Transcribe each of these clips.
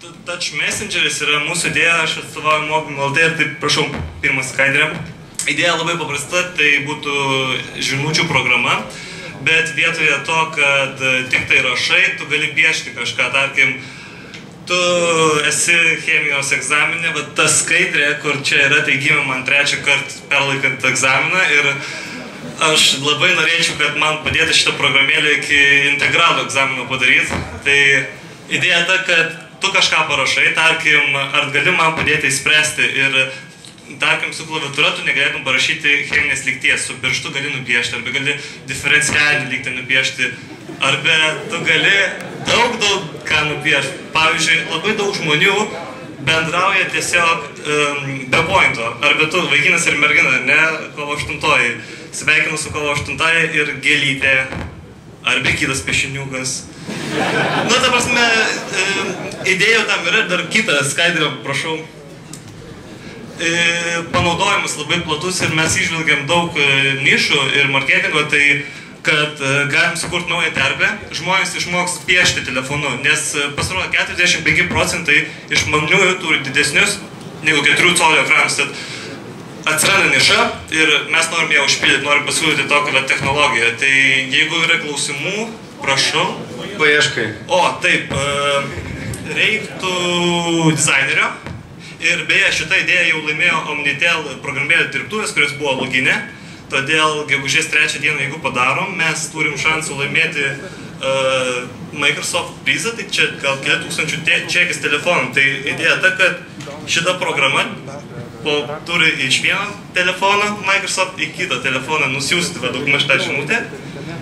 Touch Messengeris yra mūsų idėja, aš atstovauju Mokymo LT ir taip, prašau, pirmą skaidrę. Idėja labai paprasta, tai būtų žinučių programa, bet vietoje to, kad tik tai rašai, tu gali piešti kažką, tarkim, tu esi chemijos egzaminė, bet ta skaidrė, kur čia yra, tai gimė man trečią kartą perlaikant egzaminą ir aš labai norėčiau, kad man padėtų šitą programėlę iki integralų egzamino padaryti. Tai idėja ta, kad tu kažką parašai, tarkim, ar gali man padėti įspręsti ir, tarkim, su klaviatūra tu negalėtum parašyti cheminės lygties, su pirštu gali nupiešti, arba gali diferencialinį lygtį nupiešti, arba tu gali daug ką nupiešti. Pavyzdžiui, labai daug žmonių bendrauja tiesiog be pointo, arba tu vaikinas ir mergina, ne, kovo 8-oji, sveikinu su kovo 8-oji ir gėlytė, arba kitas piešiniukas. Nu, ta prasme, idėjų tam yra, dar kitą skaidrę, prašau. Panaudojimas labai platus ir mes išvilgiam daug nišų ir marketingo, tai kad galim sukurti naują terpę, žmonės išmoks piešti telefonu, nes pasirodo 45% išmaniųjų turi didesnius negu 4 colio ekranus. Atsiranda niša ir mes norim ją užpildyti, norim pasiūlyti tokią technologiją. Tai jeigu yra klausimų, prašau. Paieškai. O, taip, reiktų dizainerio. Ir beje, šitą idėją jau laimėjo Omnitel programėlė dirbtuvės, kuris buvo logine. Todėl gegužės 3 dieną, jeigu padarom, mes turim šansų laimėti Microsoft prizą, tai čia gal keli tūkstančių čekis telefonų. Tai idėja ta, kad šita programa turi iš vieno telefono Microsoft į kitą telefoną nusiųsti daugmaž tą žinutę.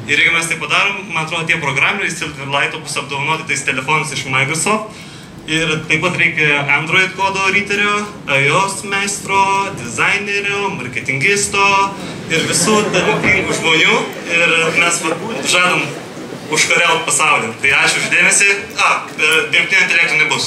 Ir jeigu mes tai padarom, man atrodo, tie programėliai Silverlight bus apdovanoti tais telefonus iš Microsoft. Ir taip pat reikia Android kodo riterio, iOS meistro, dizainerio, marketingisto ir visų talentingų žmonių. Ir mes žadam užkariauti pasaulį. Tai ačiū už dėmesį. Dirbtinio intelekto nebus.